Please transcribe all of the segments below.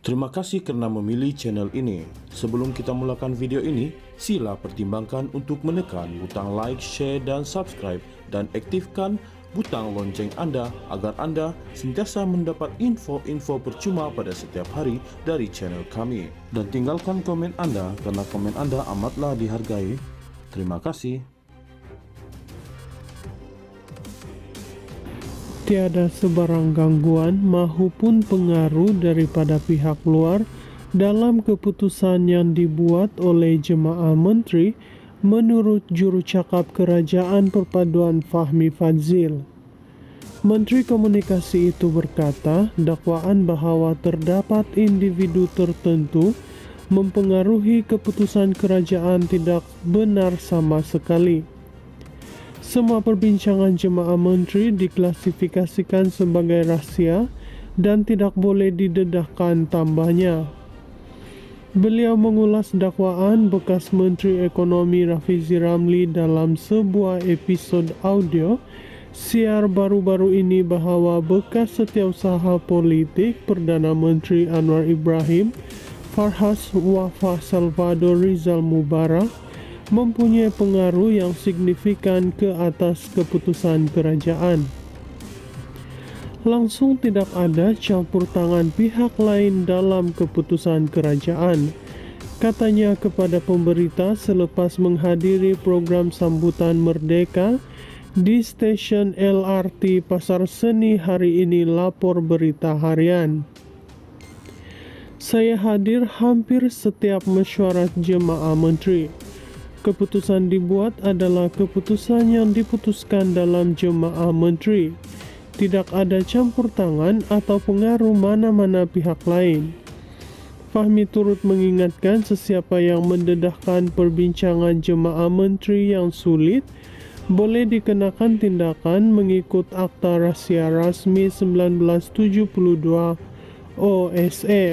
Terima kasih karena memilih channel ini. Sebelum kita mulakan video ini, sila pertimbangkan untuk menekan butang like, share, dan subscribe, dan aktifkan butang lonceng Anda agar Anda sentiasa mendapat info-info percuma pada setiap hari dari channel kami. Dan tinggalkan komen Anda karena komen Anda amatlah dihargai. Terima kasih. Tiada sebarang gangguan maupun pengaruh daripada pihak luar dalam keputusan yang dibuat oleh Jemaah Menteri menurut juru cakap Kerajaan Perpaduan Fahmi Fadzil. Menteri Komunikasi itu berkata, dakwaan bahawa terdapat individu tertentu mempengaruhi keputusan kerajaan tidak benar sama sekali. Semua perbincangan Jemaah Menteri diklasifikasikan sebagai rahsia dan tidak boleh didedahkan tambahnya. Beliau mengulas dakwaan bekas Menteri Ekonomi Rafizi Ramli dalam sebuah episod audio siar baru-baru ini bahawa bekas setiausaha politik Perdana Menteri Anwar Ibrahim, Farhas Wafah Salvador Rizal Mubarak mempunyai pengaruh yang signifikan ke atas keputusan kerajaan. Langsung tidak ada campur tangan pihak lain dalam keputusan kerajaan, katanya kepada pemberita selepas menghadiri program sambutan Merdeka di stesen LRT Pasar Seni hari ini, lapor Berita Harian. Saya hadir hampir setiap mesyuarat Jemaah Menteri. Keputusan dibuat adalah keputusan yang diputuskan dalam Jemaah Menteri. Tidak ada campur tangan atau pengaruh mana-mana pihak lain. Fahmi turut mengingatkan sesiapa yang mendedahkan perbincangan Jemaah Menteri yang sulit boleh dikenakan tindakan mengikut Akta Rahsia Rasmi 1972 OSE.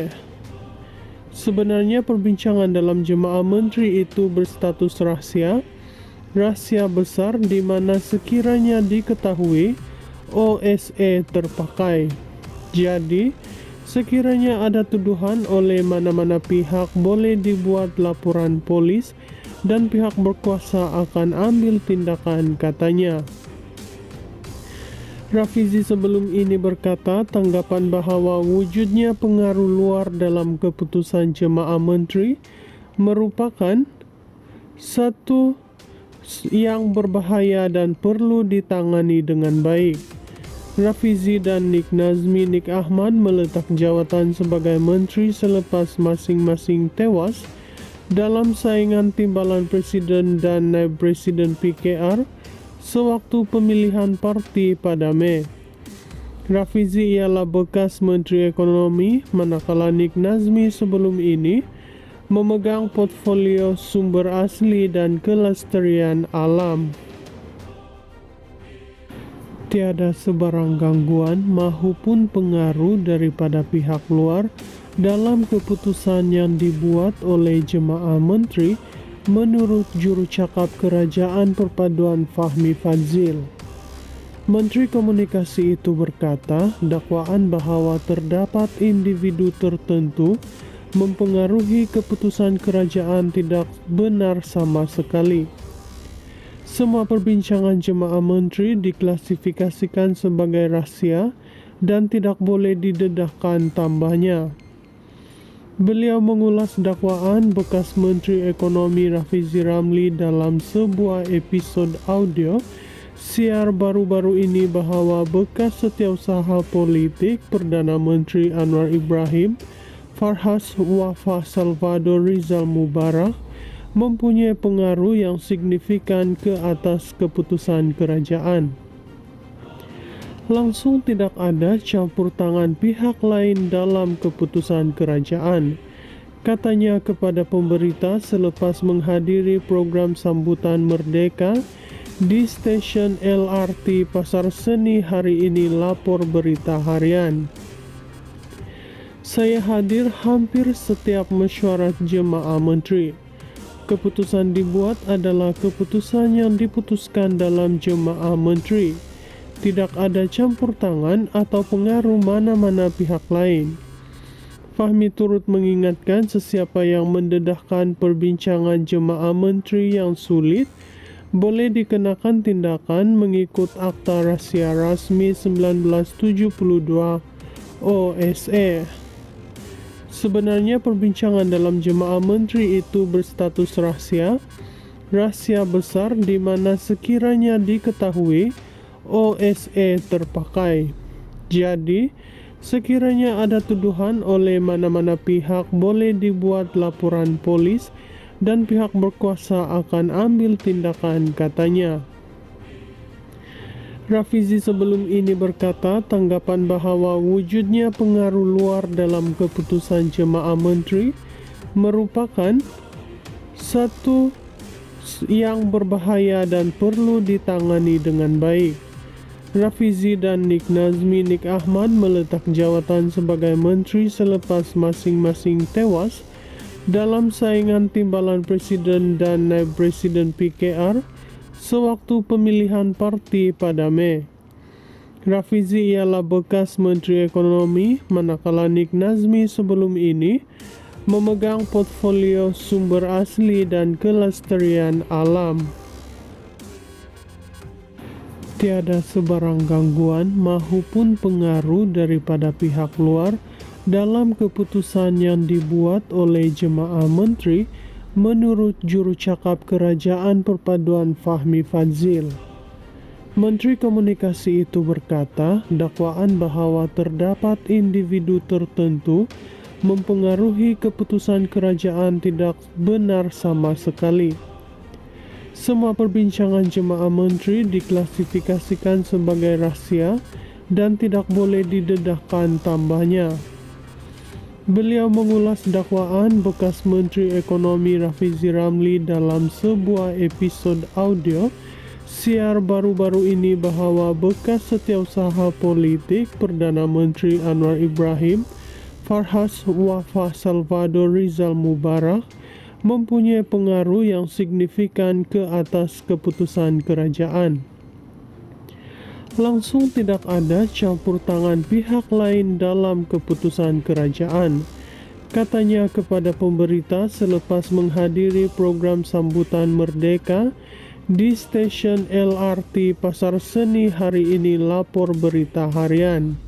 Sebenarnya perbincangan dalam Jemaah Menteri itu berstatus rahsia besar di mana sekiranya diketahui OSE terpakai. Jadi, sekiranya ada tuduhan oleh mana-mana pihak boleh dibuat laporan polis dan pihak berkuasa akan ambil tindakan, katanya. Rafizi sebelum ini berkata tanggapan bahawa wujudnya pengaruh luar dalam keputusan Jemaah Menteri merupakan satu yang berbahaya dan perlu ditangani dengan baik. Rafizi dan Nik Nazmi Nik Ahmad meletak jawatan sebagai menteri selepas masing-masing tewas dalam saingan timbalan Presiden dan Naib Presiden PKR sewaktu pemilihan parti pada Mei. Rafizi ialah bekas Menteri Ekonomi, manakala Nik Nazmi sebelum ini memegang portfolio sumber asli dan kelestarian alam. Tiada sebarang gangguan maupun pengaruh daripada pihak luar dalam keputusan yang dibuat oleh Jemaah Menteri menurut juru cakap Kerajaan Perpaduan Fahmi Fadzil. Menteri Komunikasi itu berkata, dakwaan bahawa terdapat individu tertentu mempengaruhi keputusan kerajaan tidak benar sama sekali. Semua perbincangan Jemaah Menteri diklasifikasikan sebagai rahsia dan tidak boleh didedahkan tambahnya. Beliau mengulas dakwaan bekas Menteri Ekonomi Rafizi Ramli dalam sebuah episod audio siar baru-baru ini bahawa bekas setiausaha politik Perdana Menteri Anwar Ibrahim, Farhas Wafah Salvador Rizal Mubarak mempunyai pengaruh yang signifikan ke atas keputusan kerajaan. Langsung tidak ada campur tangan pihak lain dalam keputusan kerajaan, katanya kepada pemberita selepas menghadiri program sambutan Merdeka di stesen LRT Pasar Seni hari ini, lapor Berita Harian. Saya hadir hampir setiap mesyuarat Jemaah Menteri. Keputusan dibuat adalah keputusan yang diputuskan dalam Jemaah Menteri. Tidak ada campur tangan atau pengaruh mana-mana pihak lain. Fahmi turut mengingatkan sesiapa yang mendedahkan perbincangan jemaah menteri yang sulit boleh dikenakan tindakan mengikut Akta Rahsia Rasmi 1972 OSE. Sebenarnya perbincangan dalam jemaah menteri itu berstatus rahasia besar di mana sekiranya diketahui OSE terpakai. Jadi, sekiranya ada tuduhan oleh mana-mana pihak boleh dibuat laporan polis dan pihak berkuasa akan ambil tindakan, katanya. Rafizi sebelum ini berkata tanggapan bahawa wujudnya pengaruh luar dalam keputusan jemaah menteri merupakan satu yang berbahaya dan perlu ditangani dengan baik. Rafizi dan Nik Ahmad meletak jawatan sebagai menteri selepas masing-masing tewas dalam saingan timbalan presiden dan naib presiden PKR sewaktu pemilihan parti pada Mei. Rafizi ialah bekas Menteri Ekonomi, manakala Nik Nazmi sebelum ini memegang portfolio sumber asli dan kelestarian alam. Tiada sebarang gangguan maupun pengaruh daripada pihak luar dalam keputusan yang dibuat oleh jemaah menteri, menurut jurucakap Kerajaan Perpaduan Fahmi Fadzil. Menteri Komunikasi itu berkata, dakwaan bahawa terdapat individu tertentu mempengaruhi keputusan kerajaan tidak benar sama sekali. Semua perbincangan jemaah menteri diklasifikasikan sebagai rahsia dan tidak boleh didedahkan, tambahnya. Beliau mengulas dakwaan bekas Menteri Ekonomi Rafizi Ramli dalam sebuah episod audio siar baru-baru ini bahawa bekas setiausaha politik Perdana Menteri Anwar Ibrahim, Farhas Wafah Salvador Rizal Mubarak mempunyai pengaruh yang signifikan ke atas keputusan kerajaan. Langsung tidak ada campur tangan pihak lain dalam keputusan kerajaan, katanya kepada pemberita selepas menghadiri program sambutan Merdeka di stesen LRT Pasar Seni hari ini, lapor Berita Harian.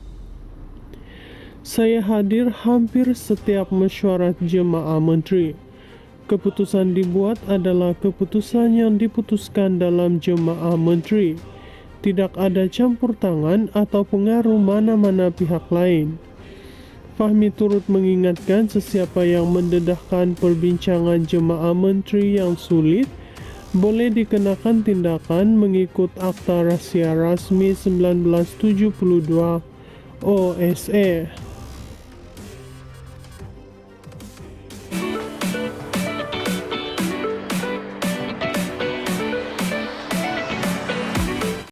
Saya hadir hampir setiap mesyuarat jemaah menteri. Keputusan dibuat adalah keputusan yang diputuskan dalam jemaah menteri. Tidak ada campur tangan atau pengaruh mana-mana pihak lain. Fahmi turut mengingatkan sesiapa yang mendedahkan perbincangan jemaah menteri yang sulit boleh dikenakan tindakan mengikut Akta Rahsia Rasmi 1972 OSE.